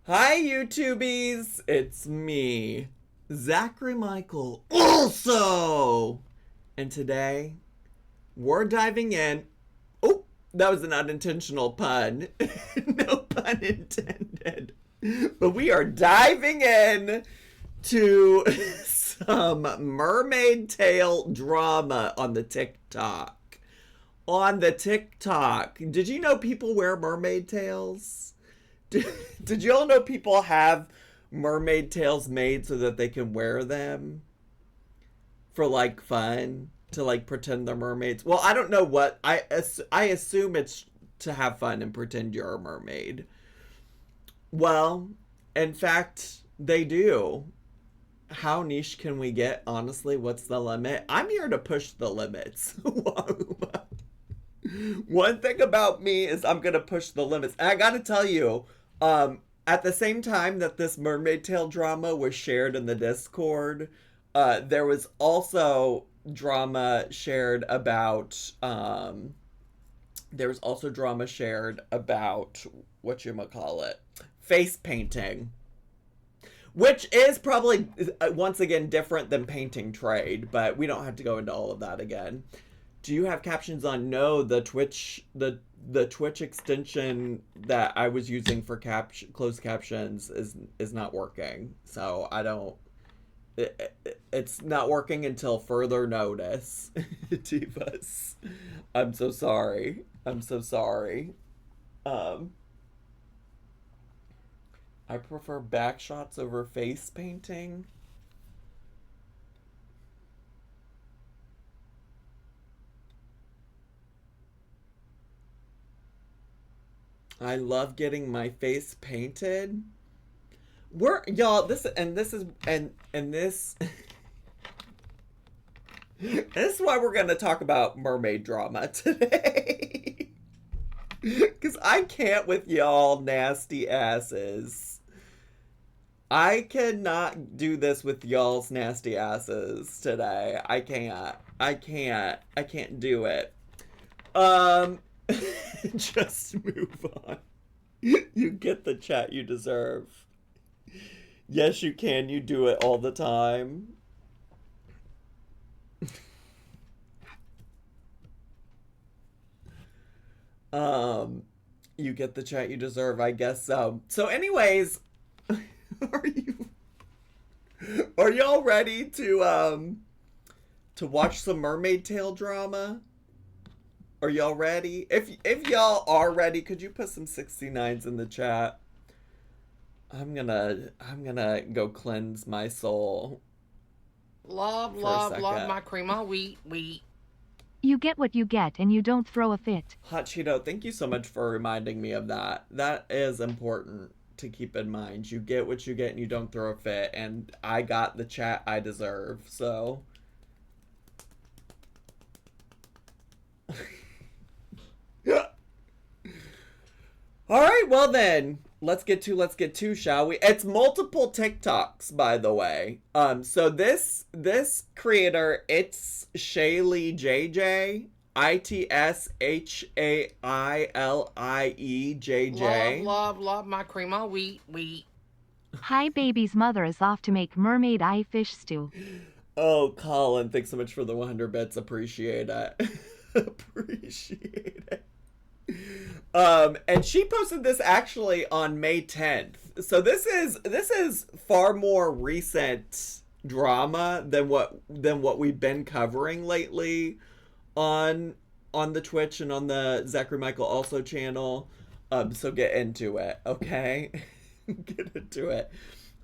Hi, YouTubies! It's me, Zachary Michael, also! And today, we're diving in. Oh, that was an unintentional pun. No pun intended. But we are diving in to some mermaid tale drama on the TikTok. On the TikTok. Did you know people wear mermaid tails? Did you all know people have mermaid tails made so that they can wear them for like fun to like pretend they're mermaids? Well, I don't know what I assume it's to have fun and pretend you're a mermaid. Well, in fact, they do. How niche can we get? Honestly, what's the limit? I'm here to push the limits. One thing about me is I'm gonna push the limits. And I gotta tell you, at the same time that this mermaid tale drama was shared in the Discord, there was also drama shared about whatchamacallit, face painting. Which is probably once again different than painting trade, but we don't have to go into all of that again. Do you have captions on? No, the Twitch extension that I was using for closed captions is not working. So I don't. It's not working until further notice. Divas, I'm so sorry. I'm so sorry. Um, I prefer back shots over face painting. I love getting my face painted. We're y'all this this is why we're gonna talk about mermaid drama today. Cause I can't with y'all nasty asses. I cannot do this with y'all's nasty asses today. I can't. I can't do it. Um just move on. You get the chat you deserve. Yes, you can. You do it all the time. Um, you get the chat you deserve, I guess so. So, anyways, are you are y'all ready to watch some mermaid tale drama? Are y'all ready? If y'all are ready, could you put some 69s in the chat? I'm gonna go cleanse my soul Love, for a love, love second. my cream. Wheat, wheat. You get what you get and you don't throw a fit. Hot Cheeto, thank you so much for reminding me of that. That is important to keep in mind. You get what you get and you don't throw a fit. And I got the chat I deserve. So. All right, well then. Let's get to, shall we? It's multiple TikToks, by the way. So this creator, it's Shaylee JJ. ITSHAILIEJJ. Love, love, love my cream. Wheat, wheat. Hi baby's mother is off to make mermaid eye fish stew. Oh, Colin, thanks so much for the 100 bits. Appreciate it. Appreciate it. And she posted this actually on May 10th. So this is far more recent drama than what we've been covering lately on the Twitch and on the Zachary Michael also channel. So get into it, okay? Get into it.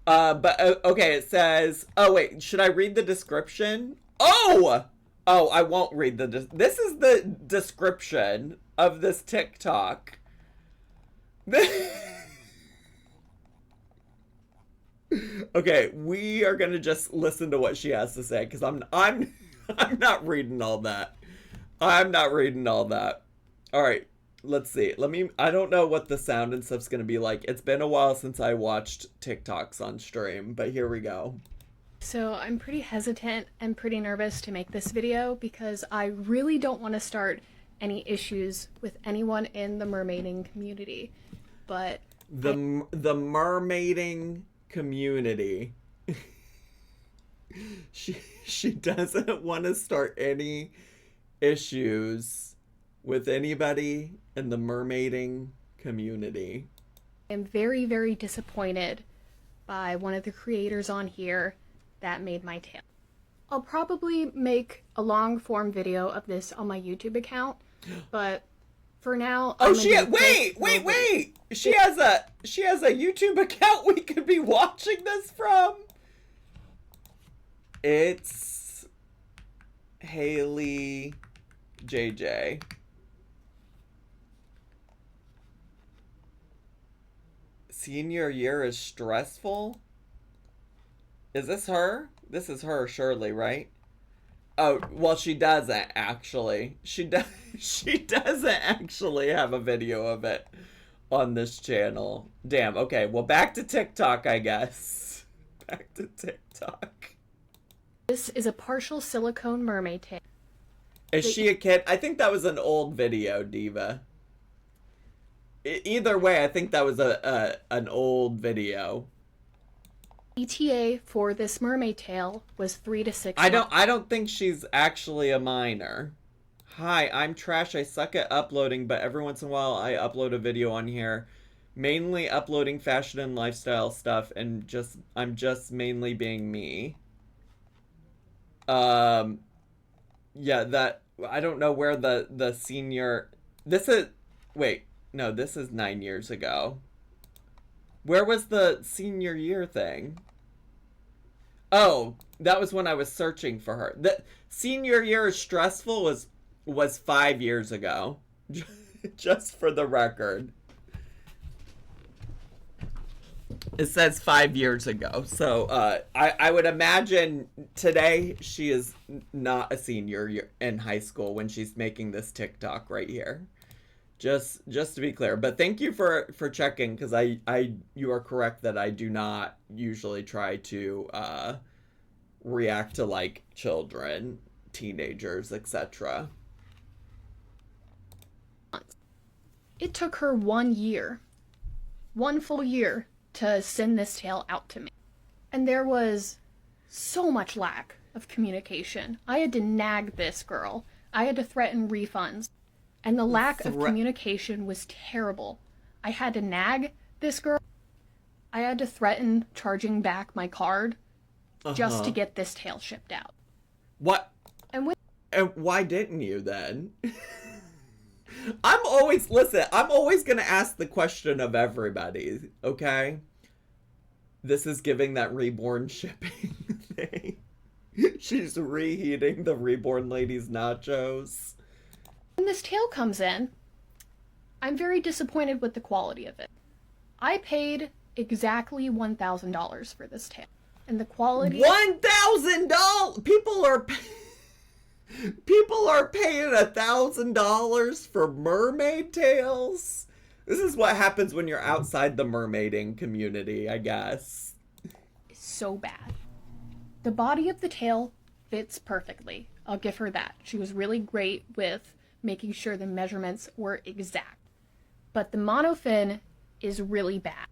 But okay, it says. Oh wait, should I read the description? Oh, I won't read this is the description of this TikTok. Okay, we are gonna just listen to what she has to say because I'm not reading all that. I'm not reading all that. All right, let's see. I don't know what the sound and stuff's gonna be like. It's been a while since I watched TikToks on stream, but here we go. So I'm pretty hesitant and pretty nervous to make this video because I really don't want to start any issues with anyone in the mermaiding community. But The mermaiding community. She doesn't want to start any issues with anybody in the mermaiding community. I'm very, very disappointed by one of the creators on here that made my tail. I'll probably make a long form video of this on my YouTube account, but for now, wait. She has a YouTube account we could be watching this from. It's Haley JJ. Senior year is stressful? Is this her? This is her, surely, right? Oh, well, she doesn't, actually. She doesn't actually have a video of it on this channel. Damn, okay. Well, back to TikTok, I guess. Back to TikTok. This is a partial silicone mermaid tail. Is she a kid? I think that was an old video, Diva. Either way, I think that was an old video. ETA for this mermaid tail was 3 to 6 months. I don't think she's actually a minor. Hi, I'm trash. I suck at uploading, but every once in a while I upload a video on here. Mainly uploading fashion and lifestyle stuff, and I'm just mainly being me. Yeah, that I don't know where the senior. This is no, this is 9 years ago. Where was the senior year thing? Oh, that was when I was searching for her. The senior year is stressful was 5 years ago. Just for the record. It says 5 years ago. So I would imagine today she is not a senior in high school when she's making this TikTok right here. Just to be clear. But thank you for checking, because you are correct that I do not usually try to react to like children, teenagers, etc. It took her 1 year, 1 full year, to send this tail out to me. And there was so much lack of communication. I had to nag this girl. I had to threaten refunds. And the lack of communication was terrible. I had to nag this girl. I had to threaten charging back my card just to get this tail shipped out. What? And why didn't you then? I'm always gonna ask the question of everybody, okay? This is giving that reborn shipping thing. She's reheating the reborn lady's nachos. When this tail comes in, I'm very disappointed with the quality of it. I paid exactly $1,000 for this tail. And the quality... $1,000?! People are paying $1,000 for mermaid tails? This is what happens when you're outside the mermaiding community, I guess. It's so bad. The body of the tail fits perfectly. I'll give her that. She was really great with making sure the measurements were exact. But the monofin is really bad.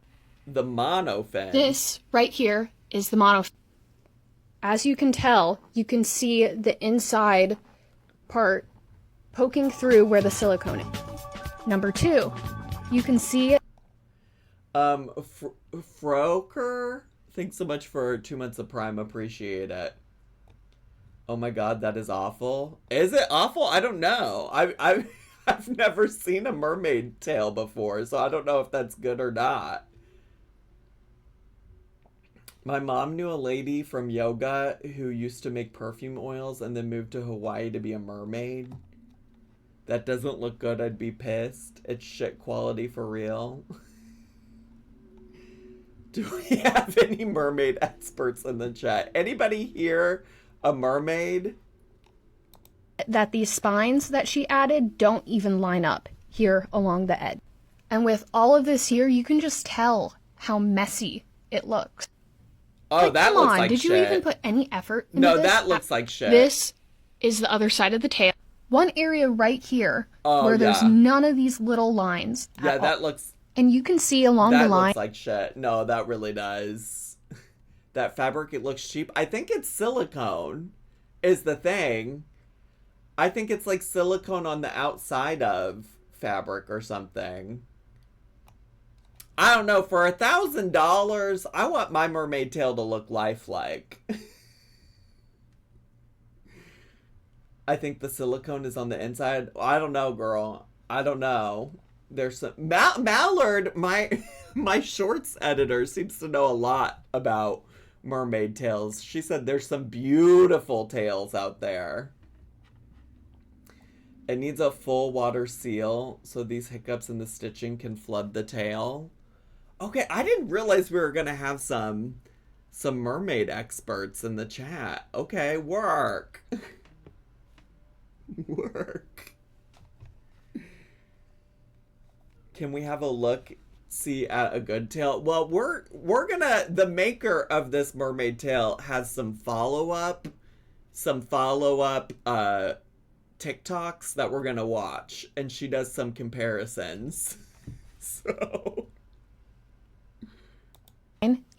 The monofin? This right here is the monofin. As you can tell, you can see the inside part poking through where the silicone is. Number 2, you can see... Froker? Thanks so much for 2 months of Prime. Appreciate it. Oh my god, that is awful. Is it awful? I don't know. I've never seen a mermaid tail before, so I don't know if that's good or not. My mom knew a lady from yoga who used to make perfume oils and then moved to Hawaii to be a mermaid. That doesn't look good. I'd be pissed. It's shit quality for real. Do we have any mermaid experts in the chat? Anybody here a mermaid? That these spines that she added don't even line up here along the edge. And with all of this here, you can just tell how messy it looks. Oh, like, that looks like shit. Did you even put any effort into No, this? that looks like shit. This is the other side of the tail. One area right here where there's none of these little lines. Yeah, that looks And you can see along the That line. looks like shit. No, that really does. That fabric, it looks cheap. I think it's silicone is the thing. I think it's like silicone on the outside of fabric or something. I don't know. For $1,000, I want my mermaid tail to look lifelike. I think the silicone is on the inside. I don't know, girl. I don't know. There's some Mallard, my shorts editor, seems to know a lot about mermaid tails. She said there's some beautiful tails out there. It needs a full water seal so these hiccups in the stitching can flood the tail. Okay, I didn't realize we were gonna have some mermaid experts in the chat. Okay, work. Work. Can we have a look, see at a good tail? Well, we're gonna, the maker of this mermaid tail has some follow-up TikToks that we're gonna watch, and she does some comparisons. So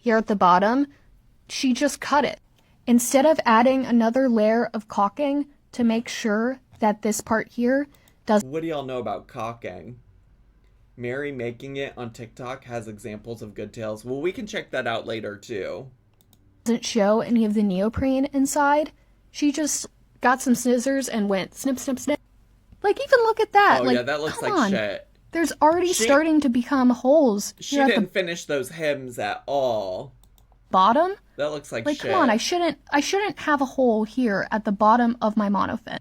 Here at the bottom, she just cut it. Instead of adding another layer of caulking to make sure that this part here what do y'all know about caulking? Mary making it on TikTok has examples of good tails. Well, we can check that out later too. doesn't show any of the neoprene inside. She just got some scissors and went snip, snip, snip. Like, even look at that. Oh like, yeah, that looks come like on. shit. There's already starting to become holes She here at didn't the finish those hems at all. bottom. That looks like shit. Come on, I shouldn't have a hole here at the bottom of my monofin.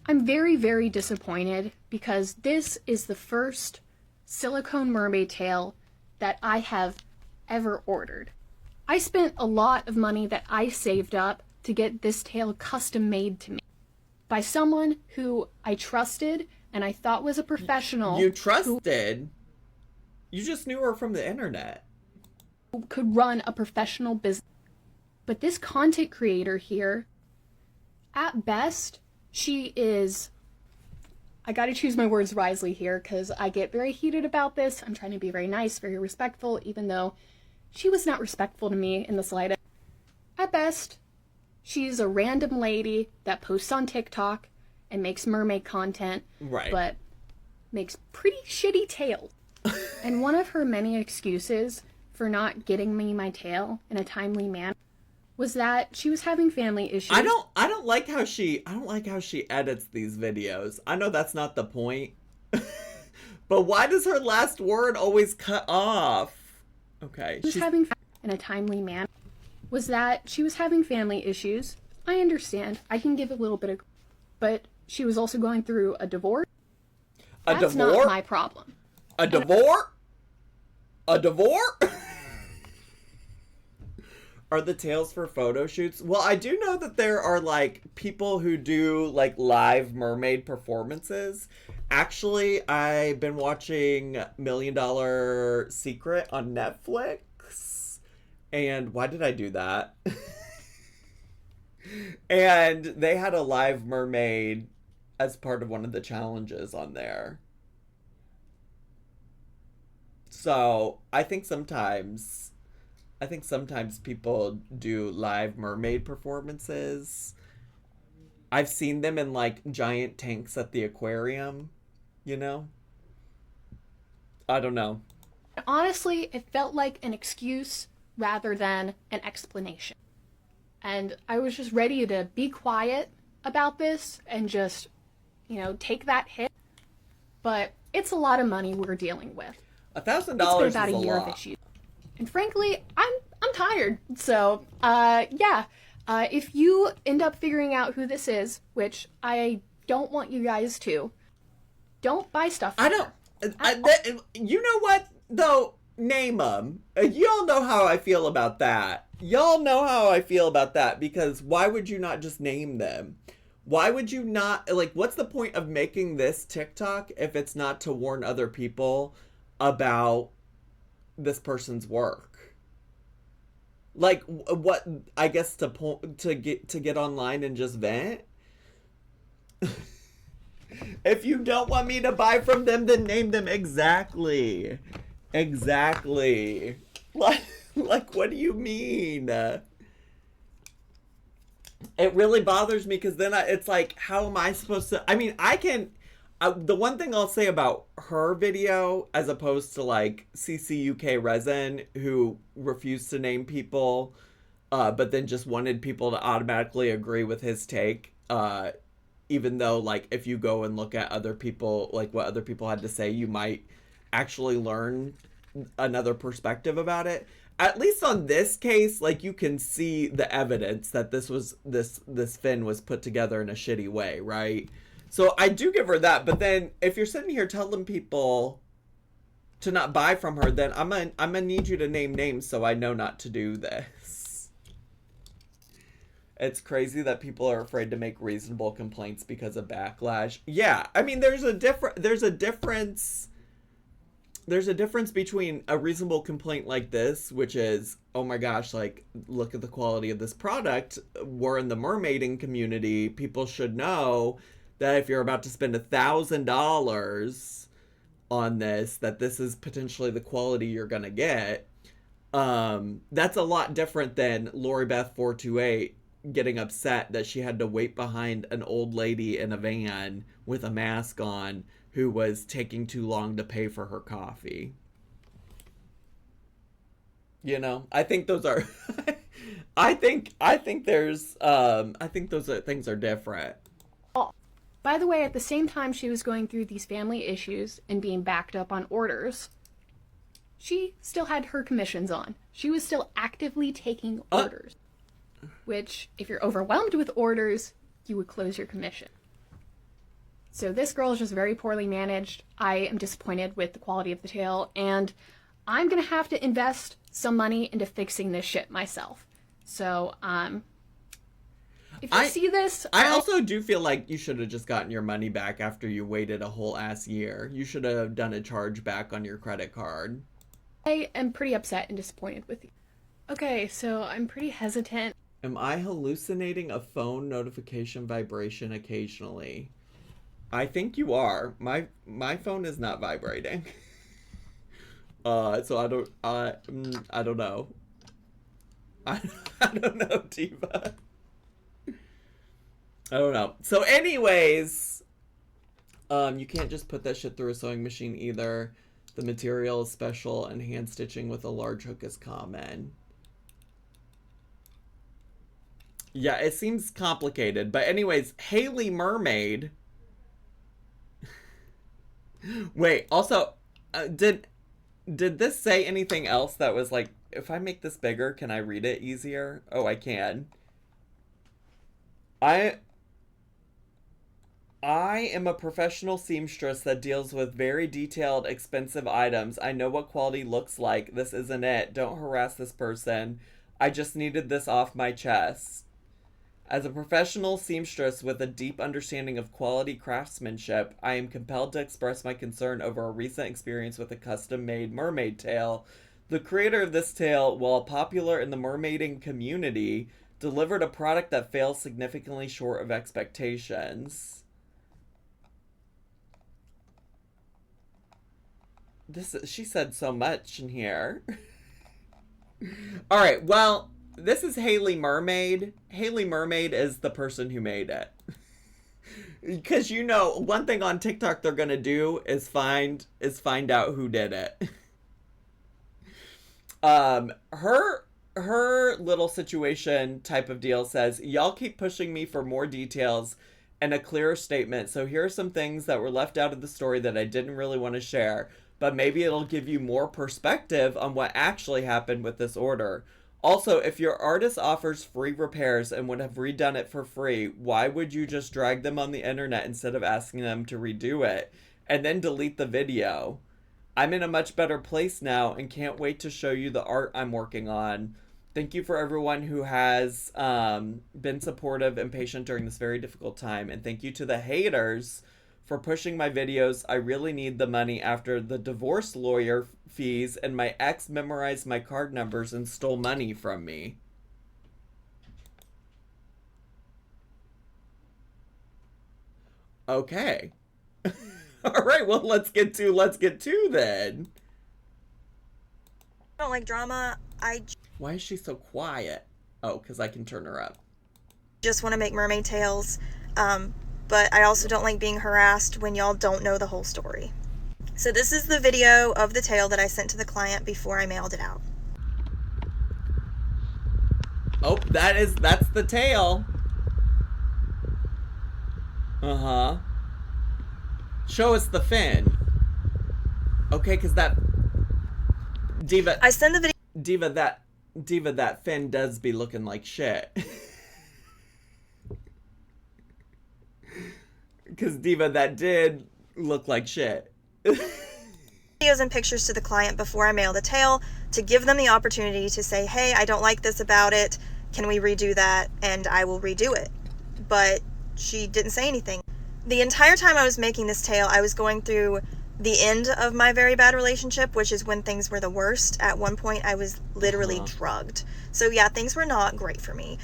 I'm very, very disappointed because this is the first silicone mermaid tail that I have ever ordered. I spent a lot of money that I saved up to get this tail custom made to me by someone who I trusted and I thought was a professional. You trusted? You just knew her from the internet. Who could run a professional business. But this content creator here, at best, she is... I gotta choose my words wisely here because I get very heated about this. I'm trying to be very nice, very respectful, even though she was not respectful to me in the slightest. At best, she's a random lady that posts on TikTok and makes mermaid content, Right. but makes pretty shitty tails. And one of her many excuses for not getting me my tail in a timely manner was that she was having family issues. I don't like how she edits these videos. I know that's not the point. But why does her last word always cut off? Okay. She was having in a timely manner was that she was having family issues. I understand. I can give a little bit of, but she was also going through a divorce. That's not my problem. A divorce? A divorce? Are the tails for photo shoots? Well, I do know that there are, like, people who do, like, live mermaid performances. Actually, I've been watching $1 Million Secret on Netflix. And why did I do that? And they had a live mermaid as part of one of the challenges on there. So, I think sometimes people do live mermaid performances. I've seen them in, like, giant tanks at the aquarium, you know? I don't know. Honestly, it felt like an excuse rather than an explanation. And I was just ready to be quiet about this and just, take that hit. But it's a lot of money we're dealing with. $1,000 It's been about is a year lot. of issues. And frankly, I'm tired. So, if you end up figuring out who this is, which I don't want you guys to, don't buy stuff from her. You know what, though? Name them. Y'all know how I feel about that. Because why would you not just name them? Why would you not, what's the point of making this TikTok if it's not to warn other people about this person's work? Like, what, I guess to get online and just vent? If you don't want me to buy from them, then name them exactly. Exactly. Like, what do you mean? It really bothers me because then it's like, how am I supposed to? I mean, I can. The one thing I'll say about her video, as opposed to like CCUK Resin, who refused to name people, but then just wanted people to automatically agree with his take, even though, like, if you go and look at other people, like what other people had to say, you might actually learn another perspective about it. At least on this case, like, you can see the evidence that this fin was put together in a shitty way, right? So I do give her that, but then if you're sitting here telling people to not buy from her, then I'm gonna need you to name names so I know not to do this. It's crazy that people are afraid to make reasonable complaints because of backlash. Yeah, I mean, there's a difference between a reasonable complaint like this, which is, oh my gosh, like, look at the quality of this product. We're in the mermaiding community. People should know that if you're about to spend $1,000 on this, that this is potentially the quality you're gonna get. That's a lot different than Lori Beth 428 getting upset that she had to wait behind an old lady in a van with a mask on who was taking too long to pay for her coffee. You know, I think those are I think those things are different. By the way, at the same time she was going through these family issues and being backed up on orders, she still had her commissions on. She was still actively taking orders. Which, if you're overwhelmed with orders, you would close your commission. So this girl is just very poorly managed. I am disappointed with the quality of the tail, and I'm gonna have to invest some money into fixing this shit myself. So, if you see this... I also do feel like you should have just gotten your money back after you waited a whole ass year. You should have done a charge back on your credit card. I am pretty upset and disappointed with you. Okay, so I'm pretty hesitant. Am I hallucinating a phone notification vibration occasionally? I think you are. My phone is not vibrating. So I don't know. I don't know, Diva. I don't know. So anyways, you can't just put that shit through a sewing machine either. The material is special and hand stitching with a large hook is common. Yeah, it seems complicated. But anyways, Haley Mermaid. Wait, also, did this say anything else that was like, if I make this bigger, can I read it easier? Oh, I can. I am a professional seamstress that deals with very detailed, expensive items. I know what quality looks like. This isn't it. Don't harass this person. I just needed this off my chest. As a professional seamstress with a deep understanding of quality craftsmanship, I am compelled to express my concern over a recent experience with a custom-made mermaid tail. The creator of this tail, while popular in the mermaiding community, delivered a product that fails significantly short of expectations. She said so much in here. All right, well, this is Haley Mermaid. Haley Mermaid is the person who made it. Because, you know, one thing on TikTok they're gonna do is find out who did it. Her little situation type of deal says, y'all keep pushing me for more details and a clearer statement, so here are some things that were left out of the story that I didn't really want to share, but maybe it'll give you more perspective on what actually happened with this order. Also, if your artist offers free repairs and would have redone it for free, why would you just drag them on the internet instead of asking them to redo it and then delete the video? I'm in a much better place now and can't wait to show you the art I'm working on. Thank you for everyone who has been supportive and patient during this very difficult time. And thank you to the haters for pushing my videos. I really need the money after the divorce lawyer fees and my ex memorized my card numbers and stole money from me. Okay. All right, well, let's get to then. don't like drama. Why is she so quiet? Oh, because I can turn her up. Just want to make mermaid tales. But I also don't like being harassed when y'all don't know the whole story. So this is the video of the tale that I sent to the client before I mailed it out. Oh, that's the tale. Uh-huh. Show us the fin. Okay, because that... Diva... I send the video... Diva, that fin does be looking like shit. Because, Diva, that did look like shit. Videos and pictures to the client before I mail the tale to give them the opportunity to say, hey, I don't like this about it. Can we redo that? And I will redo it. But she didn't say anything. The entire time I was making this tale, I was going through the end of my very bad relationship, which is when things were the worst. At one point, I was literally drugged. So yeah, things were not great for me.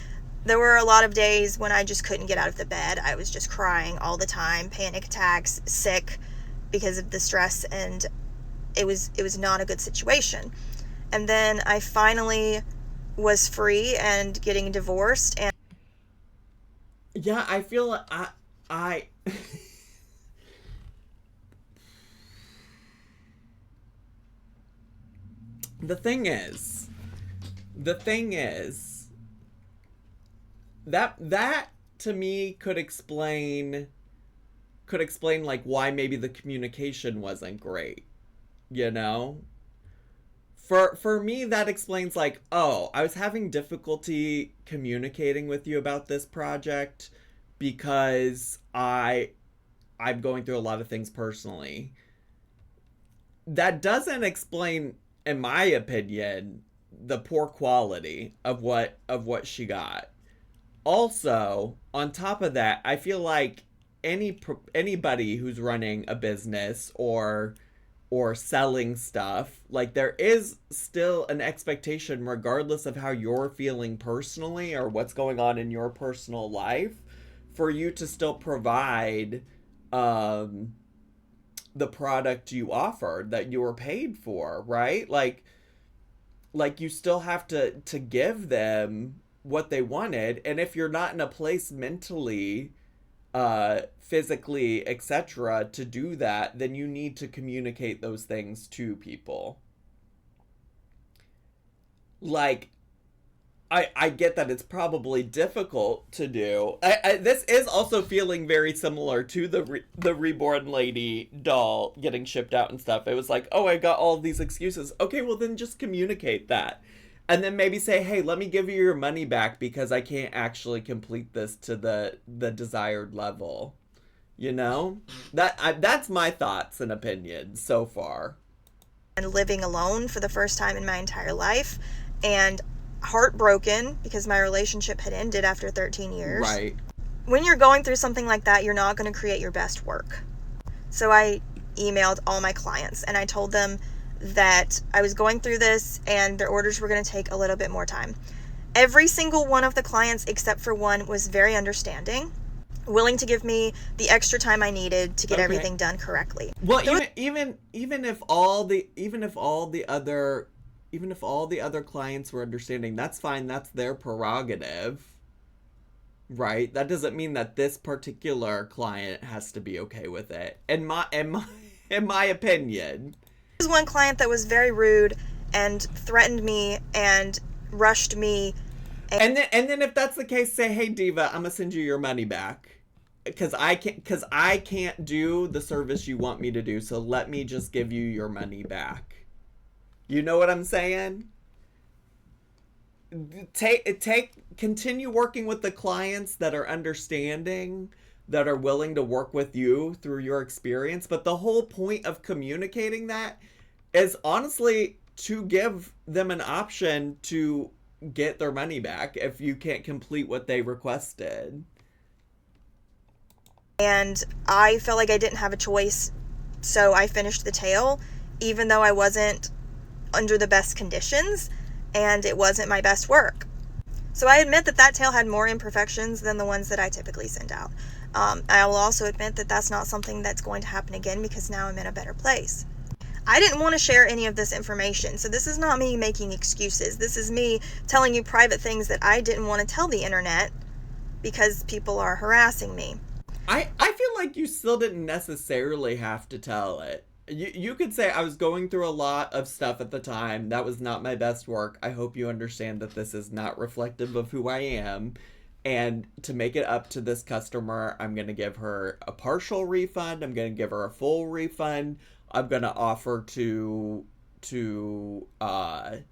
There were a lot of days when I just couldn't get out of the bed. I was just crying all the time, panic attacks, sick because of the stress, and it was not a good situation. And then I finally was free and getting divorced, and yeah, I feel I the thing is that to me could explain like why maybe the communication wasn't great, you know? For me, that explains like, oh, I was having difficulty communicating with you about this project because I'm going through a lot of things personally. That doesn't explain, in my opinion, the poor quality of what she got. Also, on top of that, I feel like anybody who's running a business or selling stuff, like, there is still an expectation, regardless of how you're feeling personally or what's going on in your personal life, for you to still provide the product you offered that you were paid for, right? Like you still have to give them what they wanted, and if you're not in a place mentally, physically, etc., to do that, then you need to communicate those things to people. Like, I get that it's probably difficult to do. This is also feeling very similar to the Reborn Lady doll getting shipped out and stuff. It was like, oh, I got all these excuses. Okay, well then just communicate that. And then maybe say, hey, let me give you your money back because I can't actually complete this to the desired level. You know? That's my thoughts and opinions so far. And living alone for the first time in my entire life, and heartbroken because my relationship had ended after 13 years. Right. When you're going through something like that, you're not going to create your best work. So I emailed all my clients and I told them that I was going through this and their orders were going to take a little bit more time. Every single one of the clients except for one was very understanding, willing to give me the extra time I needed to get everything done correctly. Well, even if all the other clients were understanding, that's fine. That's their prerogative, right? That doesn't mean that this particular client has to be okay with it. In my opinion. There was one client that was very rude and threatened me and rushed me. And then if that's the case, say, hey, Diva, I'm gonna send you your money back. Because I can't do the service you want me to do, so let me just give you your money back. You know what I'm saying? Continue working with the clients that are understanding, that are willing to work with you through your experience. But the whole point of communicating that is honestly to give them an option to get their money back if you can't complete what they requested. And I felt like I didn't have a choice, so I finished the tale, even though I wasn't under the best conditions and it wasn't my best work. So I admit that tale had more imperfections than the ones that I typically send out. I will also admit that that's not something that's going to happen again because now I'm in a better place. I didn't want to share any of this information. So this is not me making excuses. This is me telling you private things that I didn't want to tell the internet because people are harassing me. I feel like you still didn't necessarily have to tell it. You could say, I was going through a lot of stuff at the time. That was not my best work. I hope you understand that this is not reflective of who I am. And to make it up to this customer, I'm going to give her a partial refund. I'm going to give her a full refund. I'm going to offer to redo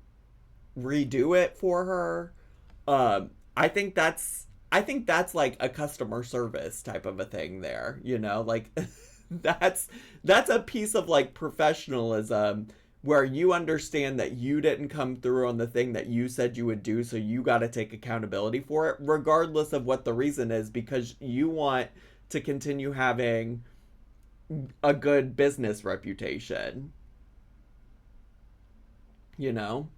it for her. I think that's like a customer service type of a thing there, you know, like that's a piece of like professionalism where you understand that you didn't come through on the thing that you said you would do. So you got to take accountability for it, regardless of what the reason is, because you want to continue having a good business reputation, you know?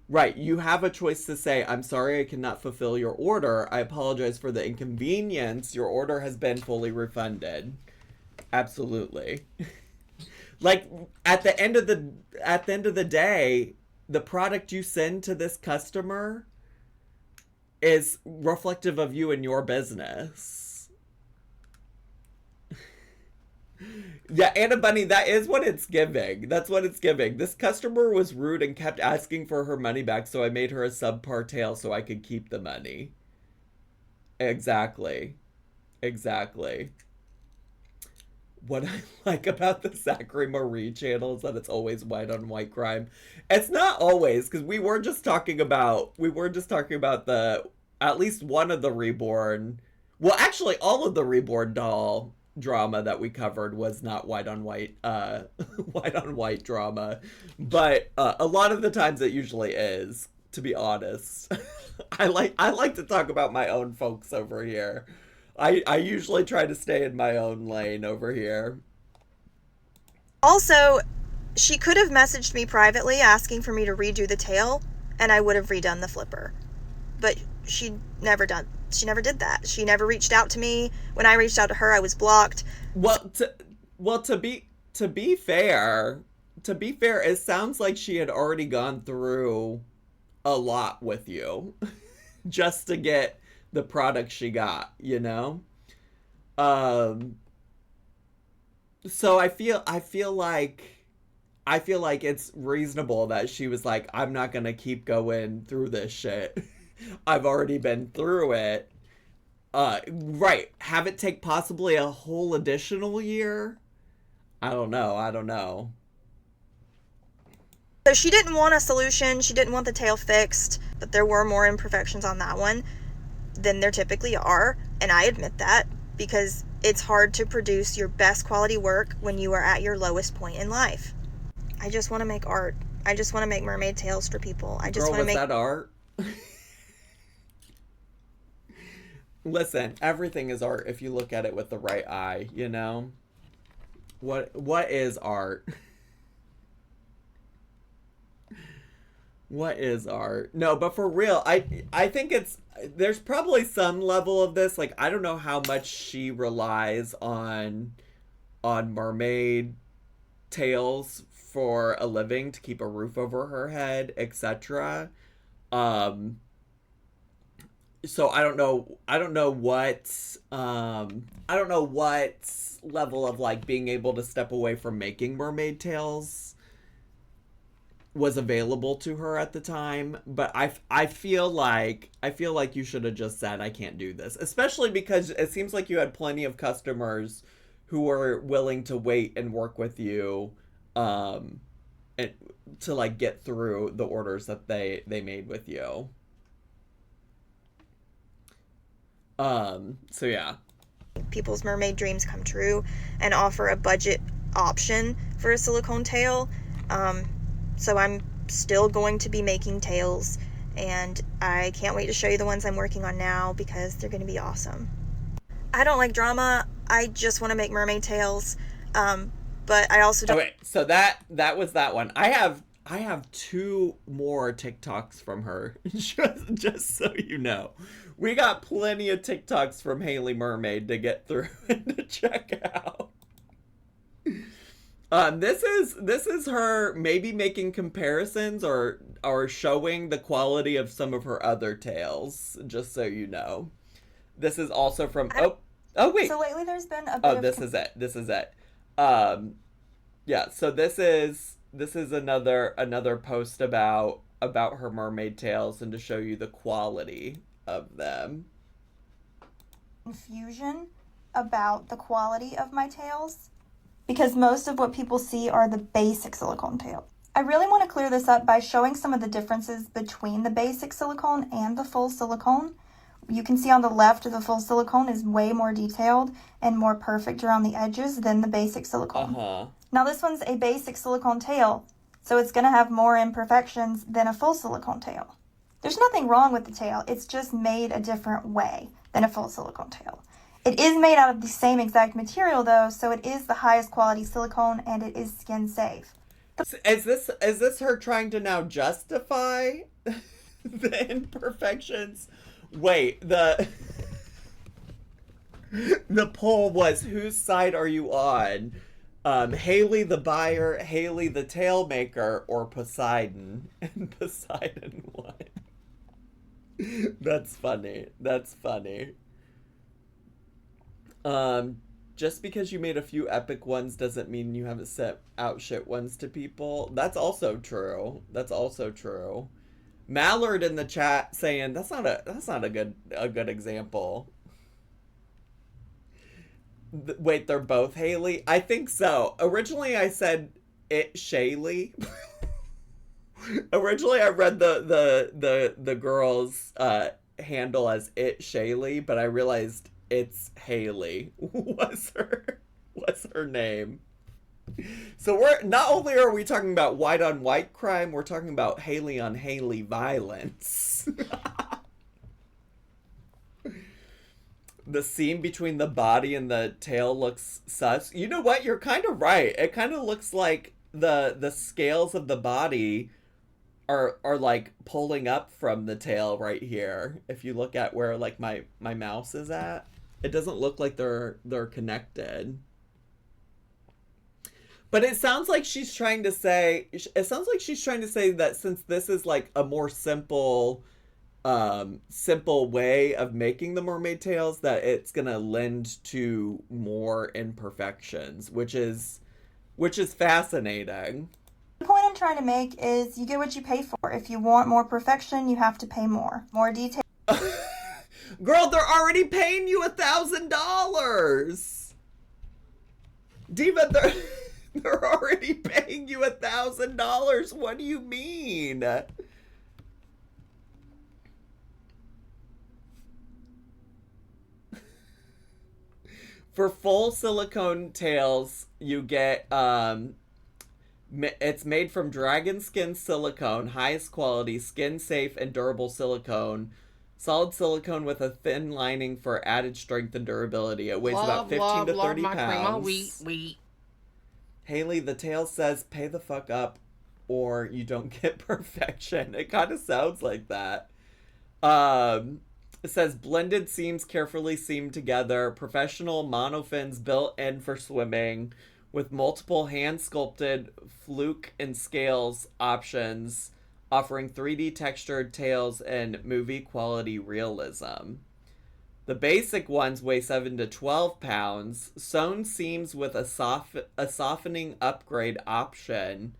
Right, you have a choice to say, I'm sorry I cannot fulfill your order. I apologize for the inconvenience. Your order has been fully refunded. Absolutely. Like, at the end of the day, the product you send to this customer is reflective of you and your business. Yeah, Anna Bunny, that is what it's giving. That's what it's giving. This customer was rude and kept asking for her money back, so I made her a subpar tail so I could keep the money. Exactly. Exactly. What I like about the Zachary Marie channel is that it's always white on white crime. It's not always, because we were just talking about the, at least one of the Reborn, well, actually all of the Reborn doll drama that we covered was not white on white drama, but a lot of the times it usually is, to be honest. I like to talk about my own folks over here. I usually try to stay in my own lane over here. Also, she could have messaged me privately asking for me to redo the tail, and I would have redone the flipper. But she never did that. She never reached out to me. When I reached out to her, I was blocked. To be fair, it sounds like she had already gone through a lot with you just to get the product she got, you know? So I feel like it's reasonable that she was like, I'm not gonna keep going through this shit. I've already been through it. Right. Have it take possibly a whole additional year? I don't know. So she didn't want a solution. She didn't want the tail fixed, but there were more imperfections on that one than there typically are. And I admit that because it's hard to produce your best quality work when you are at your lowest point in life. I just want to make art. I just want to make mermaid tails for people. I just want to make... that art? Listen, everything is art if you look at it with the right eye, you know? What is art? What is art? No, but for real, I think there's probably some level of this. Like, I don't know how much she relies on mermaid tails for a living to keep a roof over her head, etc. So I don't know what level of like being able to step away from making mermaid tails was available to her at the time, but I feel like you should have just said I can't do this, especially because it seems like you had plenty of customers who were willing to wait and work with you and to like get through the orders that they made with you. So yeah. People's mermaid dreams come true and offer a budget option for a silicone tail. So I'm still going to be making tails, and I can't wait to show you the ones I'm working on now because they're going to be awesome. I don't like drama. I just want to make mermaid tails. But I also don't... Okay, so that was that one. I I have 2 more TikToks from her, just so you know. We got plenty of TikToks from Haley Mermaid to get through and to check out. This is her maybe making comparisons or showing the quality of some of her other tales, just so you know. This is also from oh wait. So lately there's been a bit This is it. Yeah, so this is another post about her mermaid tales and to show you the quality of them. Confusion about the quality of my tails because most of what people see are the basic silicone tails. I really want to clear this up by showing some of the differences between the basic silicone and the full silicone. You can see on the left the full silicone is way more detailed and more perfect around the edges than the basic silicone. Now this one's a basic silicone tail, so it's going to have more imperfections than a full silicone tail. There's nothing wrong with the tail, it's just made a different way than a full silicone tail. It is made out of the same exact material though, so it is the highest quality silicone and it is skin safe. Is this her trying to now justify the imperfections? Wait, the poll was, whose side are you on? Haley the buyer, Haley the tail maker, or Poseidon? And Poseidon won. That's funny. Just because you made a few epic ones doesn't mean you haven't set out shit ones to people. That's also true. Mallard in the chat saying that's not a good example. Wait, they're both Haley? I think so. Originally I said it Shaylee. Originally I read the girl's handle as it Shaylee, but I realized it's Haley was her name. So we're not only are we talking about white on white crime, we're talking about Haley on Haley violence. The seam between the body and the tail looks sus. You know what? You're kind of right. It kind of looks like the scales of the body are like pulling up from the tail right here. If you look at where like my mouse is at, it doesn't look like they're connected. But it sounds like she's trying to say that since this is like a more simple way of making the mermaid tails, that it's gonna lend to more imperfections, which is fascinating. The point I'm trying to make is you get what you pay for. If you want more perfection, you have to pay more detail. Girl, they're already paying you $1,000. Diva, they're already paying you $1,000. What do you mean? For full silicone tails, you get, it's made from dragon skin silicone, highest quality, skin safe and durable silicone. Solid silicone with a thin lining for added strength and durability. It weighs about 15 to 30 pounds. Haley, the tail says, pay the fuck up or you don't get perfection. It kind of sounds like that. It says, blended seams carefully seamed together. Professional monofins built in for swimming with multiple hand-sculpted fluke and scales options, offering 3D textured tails and movie-quality realism. The basic ones weigh 7 to 12 pounds, sewn seams with a softening upgrade option,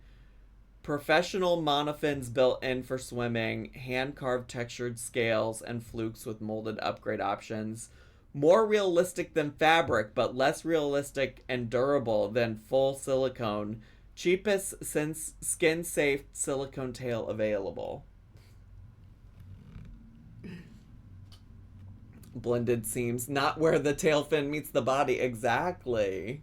professional monofins built in for swimming, hand-carved textured scales, and flukes with molded upgrade options. More realistic than fabric, but less realistic and durable than full silicone. Cheapest since skin-safe silicone tail available. Blended seams, not where the tail fin meets the body. Exactly.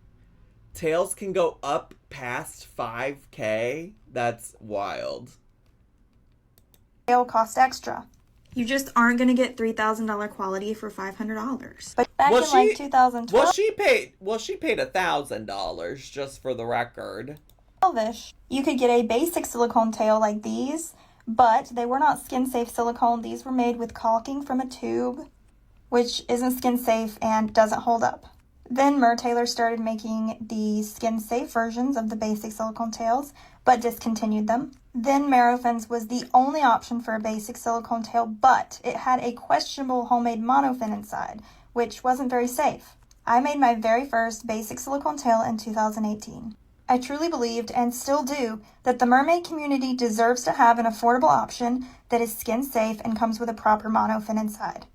Tails can go up past 5K. That's wild. Tail cost extra. You just aren't going to get $3,000 quality for $500. But back in like 2012... Well, she paid $1,000, just for the record. Elvish. You could get a basic silicone tail like these, but they were not skin-safe silicone. These were made with caulking from a tube, which isn't skin-safe and doesn't hold up. Then Mertailor started making the skin-safe versions of the basic silicone tails, but discontinued them. Then Marofins was the only option for a basic silicone tail, but it had a questionable homemade monofin inside, which wasn't very safe. I made my very first basic silicone tail in 2018. I truly believed, and still do, that the mermaid community deserves to have an affordable option that is skin-safe and comes with a proper monofin inside.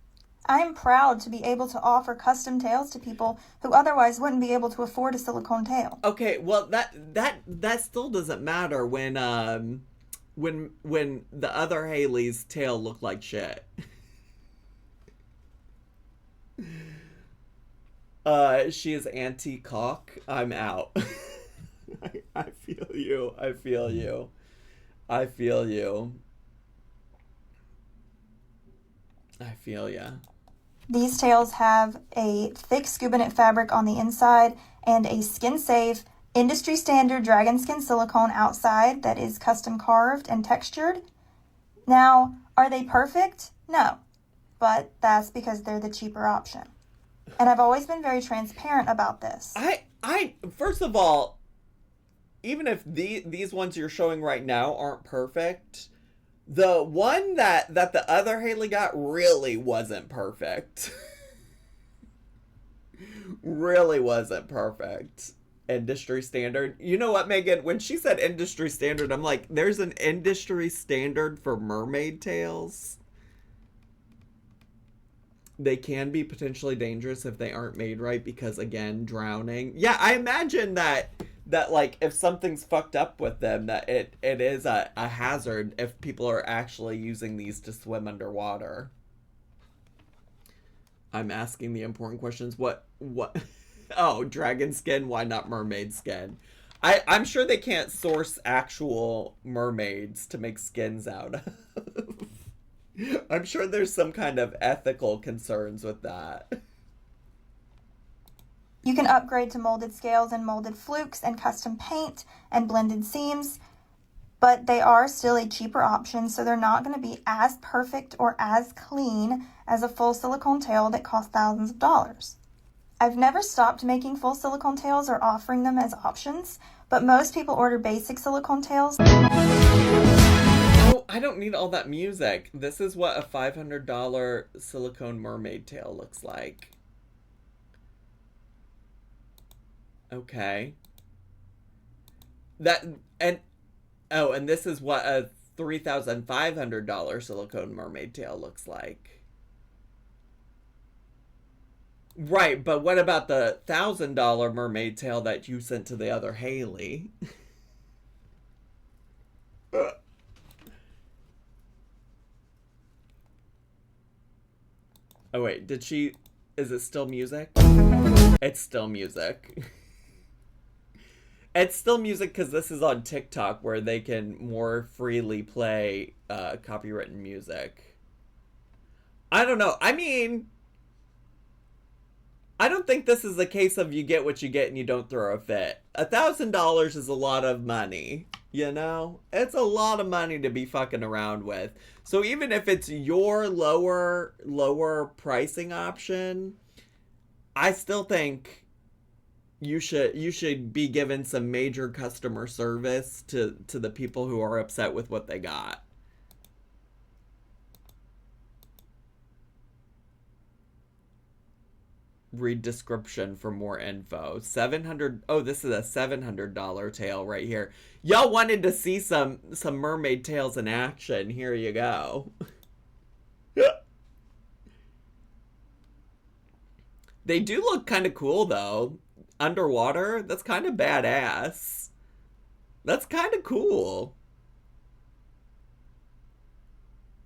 I am proud to be able to offer custom tails to people who otherwise wouldn't be able to afford a silicone tail. Okay, well that still doesn't matter when the other Haley's tail looked like shit. She is anti-cock. I'm out. I feel you. I feel you. I feel you. I feel ya. These tails have a thick scuba knit fabric on the inside and a skin-safe, industry-standard dragon skin silicone outside that is custom carved and textured. Now, are they perfect? No, but that's because they're the cheaper option. And I've always been very transparent about this. I first of all, even if these ones you're showing right now aren't perfect, the one that the other Haley got really wasn't perfect. Really wasn't perfect. Industry standard. You know what, Megan? When she said industry standard, I'm like, there's an industry standard for mermaid tails. They can be potentially dangerous if they aren't made right because, again, drowning. Yeah, I imagine that like if something's fucked up with them, that it is a hazard if people are actually using these to swim underwater. I'm asking the important questions. What oh, dragon skin, why not mermaid skin? I'm sure they can't source actual mermaids to make skins out of. I'm sure there's some kind of ethical concerns with that. You can upgrade to molded scales and molded flukes and custom paint and blended seams, but they are still a cheaper option, so they're not going to be as perfect or as clean as a full silicone tail that costs thousands of dollars. I've never stopped making full silicone tails or offering them as options, but most people order basic silicone tails. Oh, I don't need all that music. This is what a $500 silicone mermaid tail looks like. Okay. And this is what a $3,500 silicone mermaid tail looks like. Right, but what about the $1,000 mermaid tail that you sent to the other Haley? Oh wait, is it still music? It's still music. It's still music because this is on TikTok where they can more freely play copywritten music. I don't know. I mean, I don't think this is a case of you get what you get and you don't throw a fit. $1,000 is a lot of money, you know? It's a lot of money to be fucking around with. So even if it's your lower pricing option, I still think you should be given some major customer service to the people who are upset with what they got. Read description for more info. 700. Oh, this is a $700 tail right here. Y'all wanted to see some mermaid tails in action. Here you go. They do look kind of cool though. Underwater, that's kind of badass. That's kind of cool.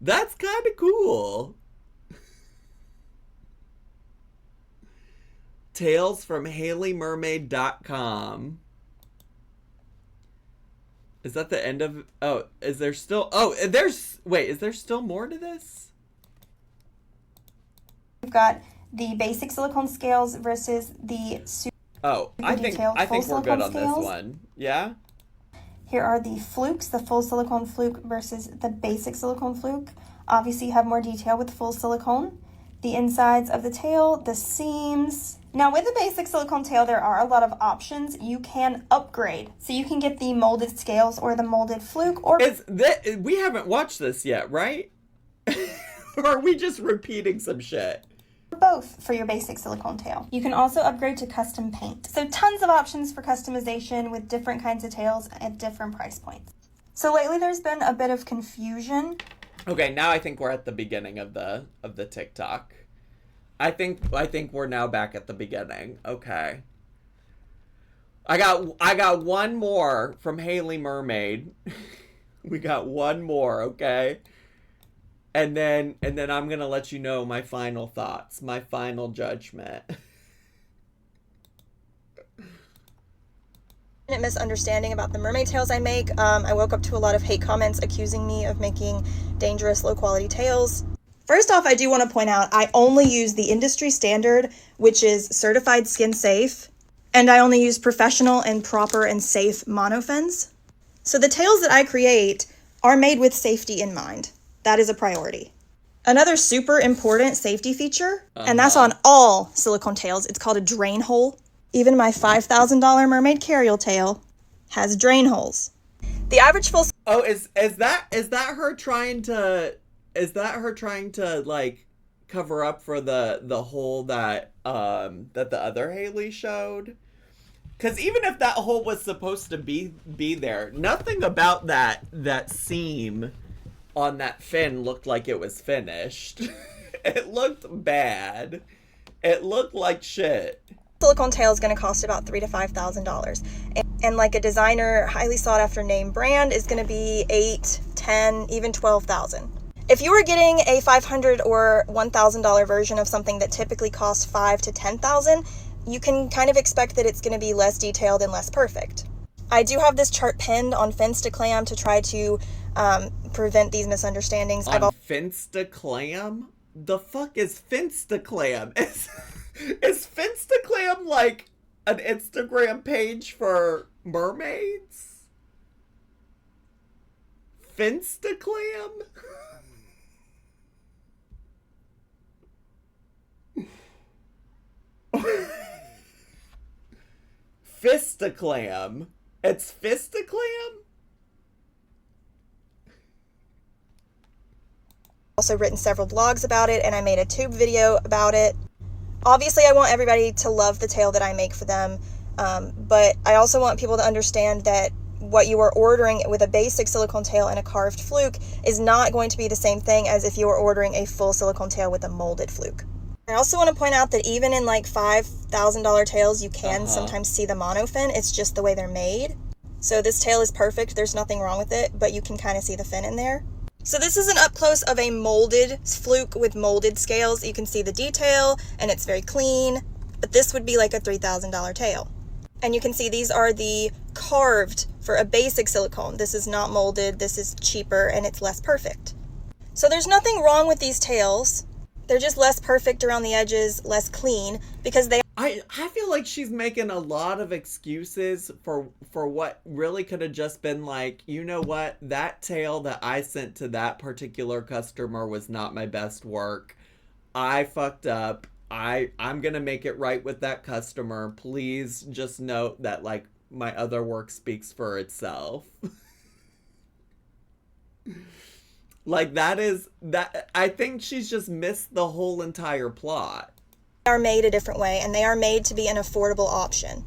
That's kind of cool. Tales from HaleyMermaid.com. Is that the end of... Oh, is there still... Oh, Wait, is there still more to this? We've got the basic silicone scales versus the super I think detailed we're good silicone on scales. this one. Yeah? Here are the flukes, the full silicone fluke versus the basic silicone fluke. Obviously you have more detail with full silicone. The insides of the tail, the seams. Now with the basic silicone tail, there are a lot of options. You can upgrade. So you can get the molded scales or the molded fluke, or we haven't watched this yet, right? Or are we just repeating some shit? both for your basic silicone tail. You can also upgrade to custom paint. So tons of options for customization with different kinds of tails at different price points. So lately there's been a bit of confusion. Okay, now I think we're at the beginning of the TikTok. I think we're now back at the beginning. Okay. I got one more from Haley Mermaid. We got one more, okay? And then I'm going to let you know my final thoughts, my final judgment. Misunderstanding about the mermaid tails I make. I woke up to a lot of hate comments accusing me of making dangerous low quality tails. First off, I do want to point out I only use the industry standard, which is certified skin safe, and I only use professional and proper and safe monofins. So the tails that I create are made with safety in mind. That is a priority. Another super important safety feature, and that's on all silicone tails, it's called a drain hole. Even my $5,000 mermaid carrier tail has drain holes. The average full... Oh, is that her trying to like cover up for the hole that that the other Haley showed? Because even if that hole was supposed to be there, nothing about that seam on that fin looked like it was finished. It looked bad. It looked like shit. Silicone tail is going to cost about $3,000 to $5,000, and like a designer, highly sought after name brand is going to be $8,000, $10,000, even $12,000. If you were getting a $500 or $1,000 version of something that typically costs $5,000 to $10,000, you can kind of expect that it's going to be less detailed and less perfect. I do have this chart pinned on Finstaclam to try to prevent these misunderstandings. On Finstaclam? The fuck is Finstaclam? Is Finstaclam like an Instagram page for mermaids? Finstaclam? Fistaclam. It's Fistaclam? Also written several blogs about it, and I made a tube video about it. Obviously, I want everybody to love the tail that I make for them, but I also want people to understand that what you are ordering with a basic silicone tail and a carved fluke is not going to be the same thing as if you were ordering a full silicone tail with a molded fluke. I also want to point out that even in like $5,000 tails, you can sometimes see the monofin. It's just the way they're made. So this tail is perfect. There's nothing wrong with it, but you can kind of see the fin in there. So this is an up close of a molded fluke with molded scales. You can see the detail and it's very clean, but this would be like a $3,000 tail. And you can see these are the carved for a basic silicone. This is not molded. This is cheaper and it's less perfect. So there's nothing wrong with these tails. They're just less perfect around the edges, less clean, because they... I feel like she's making a lot of excuses for what really could have just been like, you know what, that tail that I sent to that particular customer was not my best work. I fucked up. I'm gonna make it right with that customer. Please just note that like my other work speaks for itself. Like that I think she's just missed the whole entire plot. Are made a different way, and they are made to be an affordable option.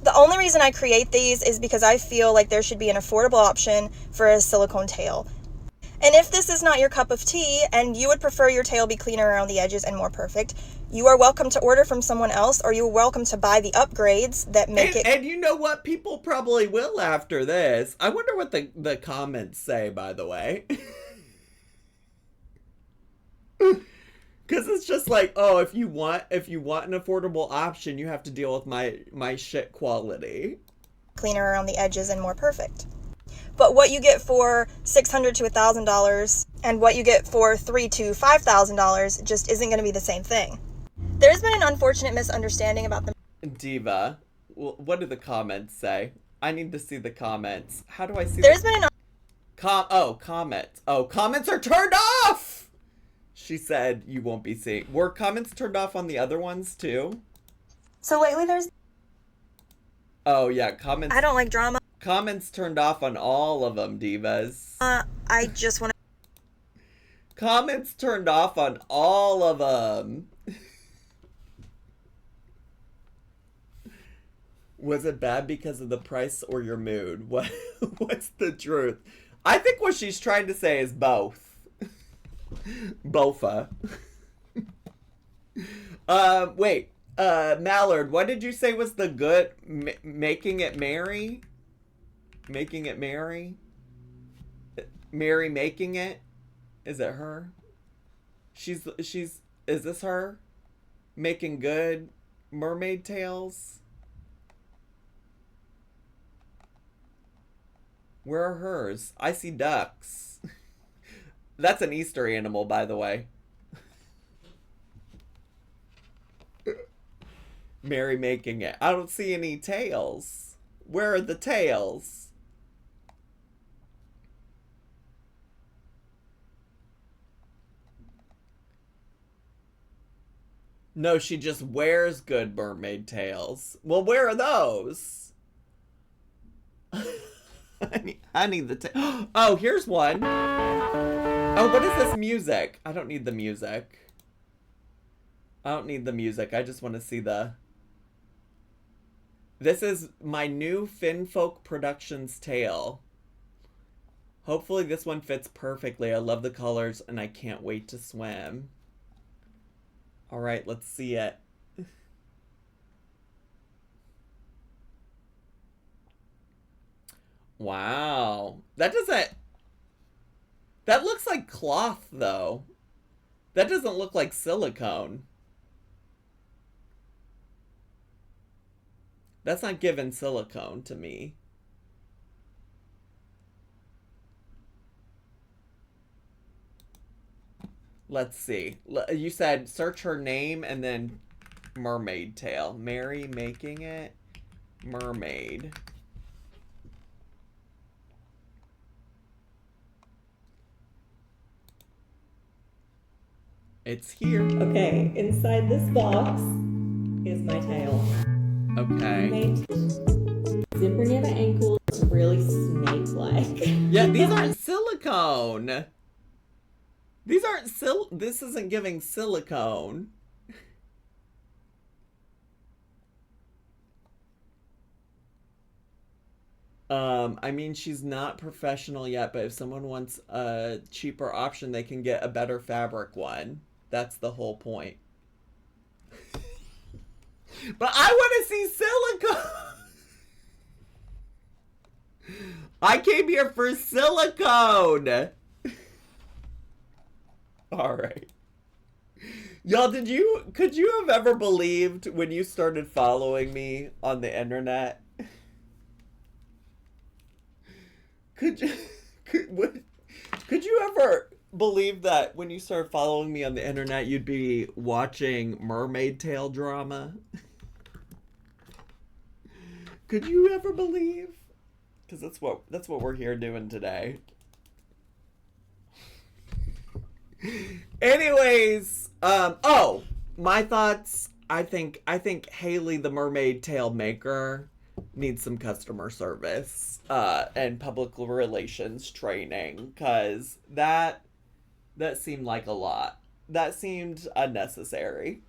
The only reason I create these is because I feel like there should be an affordable option for a silicone tail. And if this is not your cup of tea and you would prefer your tail be cleaner around the edges and more perfect, you are welcome to order from someone else, or you're welcome to buy the upgrades that make it... And you know what? People probably will after this. I wonder what the comments say, by the way. Because it's just like, oh, if you want an affordable option, you have to deal with my shit quality. Cleaner around the edges and more perfect. But what you get for $600 to $1,000 and what you get for $3,000 to $5,000 just isn't going to be the same thing. There's been an unfortunate misunderstanding about the... Diva, what do the comments say? I need to see the comments. How do I see There's been an comments. Oh, comments are turned off! She said you won't be seeing. Were comments turned off on the other ones too? So lately there's Oh yeah, comments. I don't like drama. Comments turned off on all of them, divas. I just want to Comments turned off on all of them. Was it bad because of the price or your mood? What's the truth? I think what she's trying to say is both. Bofa. Wait. Mallard, what did you say was the good? Making it merry? Making it merry? Mary making it? Is it her? She's, is this her? Making good mermaid tales? Where are hers? I see ducks. That's an Easter animal, by the way. Mary making it. I don't see any tails. Where are the tails? No, she just wears good mermaid tails. Well, where are those? I need the Oh, here's one. Oh, what is this music? I don't need the music. I don't need the music. I just want to see the... This is my new Finfolk Productions tail. Hopefully this one fits perfectly. I love the colors and I can't wait to swim. Alright, let's see it. Wow. That doesn't... That looks like cloth, though. That doesn't look like silicone. That's not giving silicone to me. Let's see. You said search her name and then mermaid tail. Mary making it. Mermaid. It's here. Okay, inside this box is my tail. Okay. Zipper near the ankle is really snake-like. Yeah, these aren't silicone. These aren't this isn't giving silicone. I mean, she's not professional yet, but if someone wants a cheaper option, they can get a better fabric one. That's the whole point. But I want to see silicone. I came here for silicone. All right. Y'all, could you have ever believed when you started following me on the internet? Could you ever believe that when you started following me on the internet, you'd be watching mermaid tale drama? Could you ever believe? Because that's what we're here doing today. Anyways, oh, my thoughts. I think Haley, the mermaid tale maker, needs some customer service and public relations training, because that seemed like a lot. That seemed unnecessary.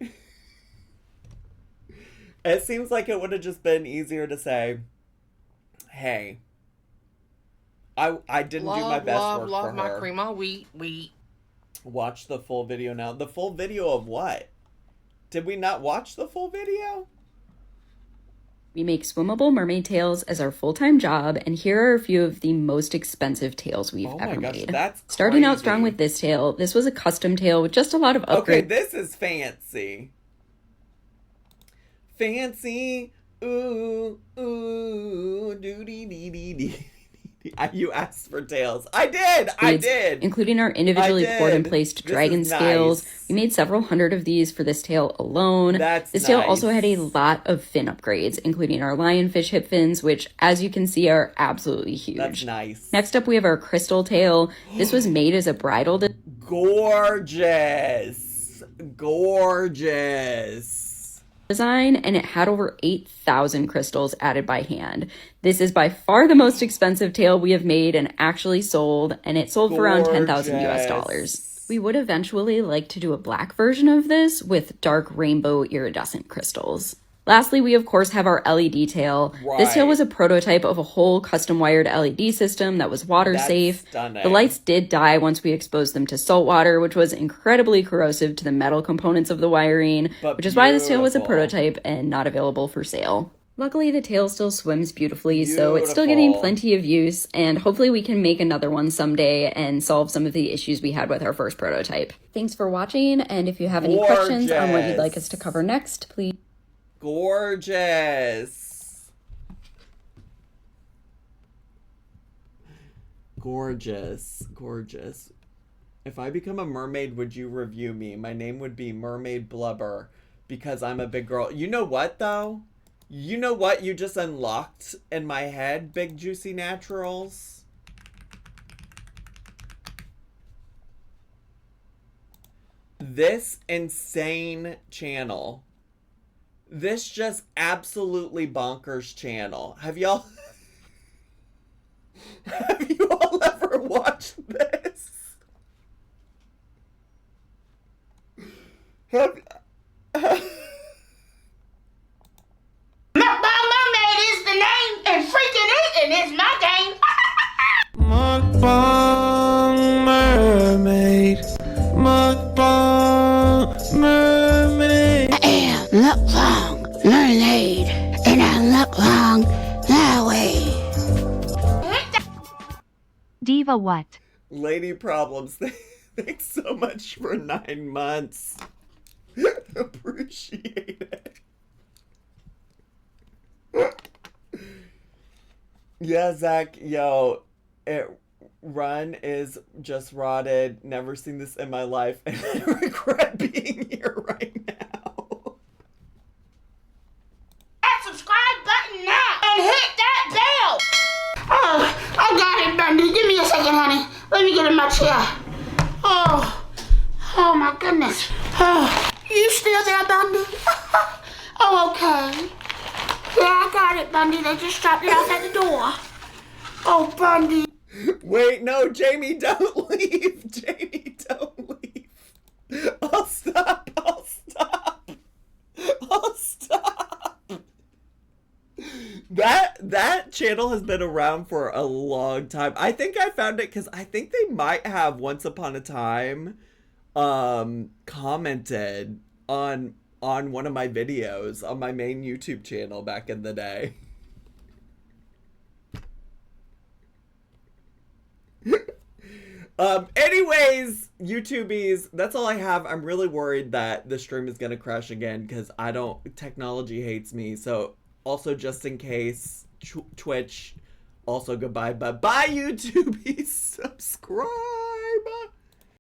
It seems like it would have just been easier to say, hey, I didn't do my best work for her. Love my cream of wheat. Watch the full video now. The full video of what? Did we not watch the full video? We make swimmable mermaid tails as our full-time job, and here are a few of the most expensive tails we've ever made. That's Starting out crazy. strong with this tail. This was a custom tail with just a lot of upgrades. Okay, this is fancy. Fancy. Ooh, ooh, doody dee dee dee. You asked for tails. I did. Including our individually poured and placed dragon scales. Nice. We made several hundred of these for this tail alone. This tail also had a lot of fin upgrades, including our lionfish hip fins, which, as you can see, are absolutely huge. That's nice. Next up, we have our crystal tail. This was made as a bridal. Gorgeous. Design, and it had over 8,000 crystals added by hand. This is by far the most expensive tail we have made and actually sold, and it sold for around 10,000 US dollars. We would eventually like to do a black version of this with dark rainbow iridescent crystals. Lastly, we of course have our LED tail. Right. This tail was a prototype of a whole custom wired LED system that was water safe. Stunning. The lights did die once we exposed them to salt water, which was incredibly corrosive to the metal components of the wiring, which is why this tail was a prototype and not available for sale. Luckily, the tail still swims beautifully, so it's still getting plenty of use, and hopefully we can make another one someday and solve some of the issues we had with our first prototype. Thanks for watching, and if you have any questions on what you'd like us to cover next, please... Gorgeous. If I become a mermaid, would you review me? My name would be Mermaid Blubber because I'm a big girl. You know what, though? You know what you just unlocked in my head, Big Juicy Naturals? This insane channel. This just absolutely bonkers channel. Have you all ever watched this? Mermaid is the name, and freaking eating is my game. Mukbang mermaid. Mukbang mermaid. I am Mukbang mermaid, and I mukbang that way. Diva what? Lady Problems, thanks so much for 9 months. Appreciate it. Yeah, Zach, yo, Run is just rotted. Never seen this in my life, and I regret being here right now. That subscribe button now and hit that bell. Oh, I got it, Bundy. Give me a second, honey. Let me get in my chair. Oh my goodness. Oh, you still there, Bundy? Oh, okay. Yeah, I got it, Bundy. They just dropped it off at the door. Oh, Bundy. Wait, no, Jamie, don't leave. Jamie, don't leave. I'll stop. That channel has been around for a long time. I think I found it because I think they might have once upon a time commented on one of my videos on my main YouTube channel back in the day. Anyways, YouTubies, that's all I have. I'm really worried that the stream is gonna crash again because technology hates me. So also just in case, Twitch, also goodbye, but bye YouTubies, subscribe.